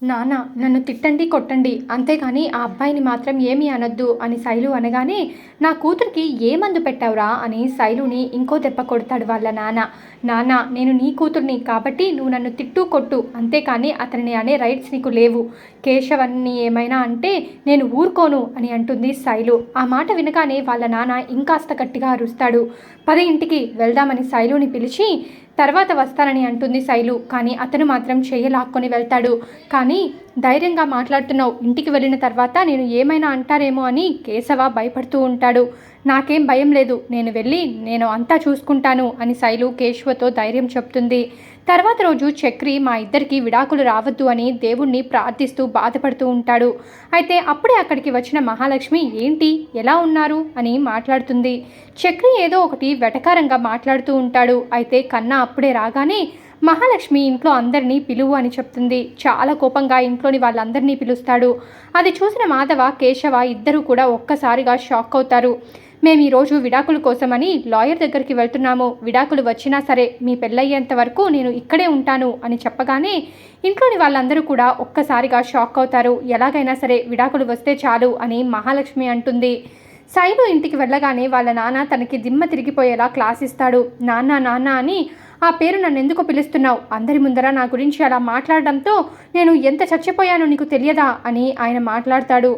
నాన్న నన్ను తిట్టండి, కొట్టండి. అంతేగాని ఆ అబ్బాయిని మాత్రం ఏమీ అనొద్దు అని శైలు అనగానే, నా కూతురికి ఏ మందు పెట్టావురా అని శైలుని ఇంకో దెబ్బ కొడతాడు వాళ్ళ నాన్న. నాన్న నేను నీ కూతుర్ని కాబట్టి నువ్వు నన్ను తిట్టు, కొట్టు. అంతేకాని అతనిని అనే రైట్స్ నీకు లేవు. కేశవన్ని ఏమైనా అంటే నేను ఊరుకోను అని అంటుంది శైలు. ఆ మాట వినగానే వాళ్ళ నాన్న ఇంకాస్త గట్టిగా అరుస్తాడు. పద ఇంటికి వెళ్దామని శైలుని పిలిచి తర్వాత వస్తానని అంటుంది శైలు. కానీ అతను మాత్రం చెయ్యి లాక్కొని వెళ్తాడు. కానీ ధైర్యంగా మాట్లాడుతున్నావు, ఇంటికి వెళ్ళిన తర్వాత నేను ఏమైనా అంటారేమో అని కేశవ భయపడుతూ ఉంటాడు. నాకేం భయం లేదు, నేను అంతా చూసుకుంటాను అని శైలు కేశవతో ధైర్యం చెప్తుంది. తర్వాత రోజు చక్రి మా ఇద్దరికి విడాకులు రావద్దు అని దేవుణ్ణి ప్రార్థిస్తూ బాధపడుతూ ఉంటాడు. అయితే అప్పుడే అక్కడికి వచ్చిన మహాలక్ష్మి ఏంటి ఎలా ఉన్నారు అని మాట్లాడుతుంది. చక్రి ఏదో ఒకటి వెటకారంగా మాట్లాడుతూ ఉంటాడు. అయితే కన్నా అప్పుడే రాగానే మహాలక్ష్మి ఇంట్లో అందరినీ పిలువు అని చెప్తుంది. చాలా కోపంగా ఇంట్లోని వాళ్ళందరినీ పిలుస్తాడు. అది చూసిన మాధవ, కేశవ ఇద్దరూ కూడా ఒక్కసారిగా షాక్ అవుతారు. మేము ఈరోజు విడాకుల కోసమని లాయర్ దగ్గరికి వెళ్తున్నాము. విడాకులు వచ్చినా సరే మీ పెళ్ళయ్యేంత వరకు నేను ఇక్కడే ఉంటాను అని చెప్పగానే ఇంట్లోని వాళ్ళందరూ కూడా ఒక్కసారిగా షాక్ అవుతారు. ఎలాగైనా సరే విడాకులు వస్తే చాలు అని మహాలక్ష్మి అంటుంది. శైలు ఇంటికి వెళ్ళగానే వాళ్ళ నాన్న తనకి దిమ్మ తిరిగిపోయేలా క్లాస్ ఇస్తాడు. నాన్న నాన్న అని ఆ పేరు నన్ను ఎందుకు పిలుస్తున్నావు? అందరి ముందర నా గురించి అలా మాట్లాడడంతో నేను ఎంత చచ్చిపోయానో నీకు తెలియదా అని ఆయన మాట్లాడతాడు.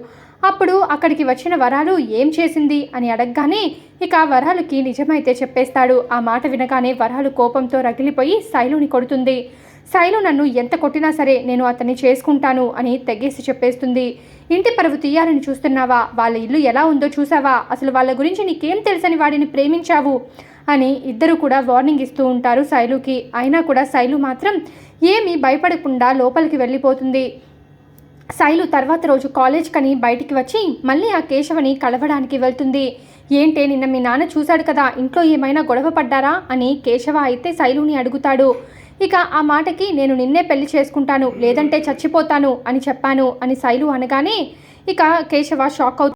అప్పుడు అక్కడికి వచ్చిన వరాలు ఏం చేసింది అని అడగగానే ఇక వరాలుకి నిజమైతే చెప్పేస్తాడు. ఆ మాట వినగానే వరాలు కోపంతో రగిలిపోయి శైలుని కొడుతుంది. శైలు నన్ను ఎంత కొట్టినా సరే నేను అతన్ని చేసుకుంటాను అని తెగేసి చెప్పేస్తుంది. ఇంటి పరువు తీయాలని చూస్తున్నావా? వాళ్ళ ఇల్లు ఎలా ఉందో చూసావా? అసలు వాళ్ళ గురించి నీకేం తెలుసని వాడిని ప్రేమించావు అని ఇద్దరు కూడా వార్నింగ్ ఇస్తూ ఉంటారు శైలుకి. అయినా కూడా శైలు మాత్రం ఏమీ భయపడకుండా లోపలికి వెళ్ళిపోతుంది. శైలు తర్వాత రోజు కాలేజ్కని బయటికి వచ్చి మళ్ళీ ఆ కేశవని కలవడానికి వెళ్తుంది. ఏంటే నిన్న మీ నాన్న చూశాడు కదా, ఇంట్లో ఏమైనా గొడవ పడ్డారా అని కేశవ అయితే శైలుని అడుగుతాడు. ఇక ఆ మాటకి నేను నిన్నే పెళ్లి చేసుకుంటాను లేదంటే చచ్చిపోతాను అని చెప్పాను అని శైలు అనగానే ఇక కేశవ షాక్ అవుతాడు.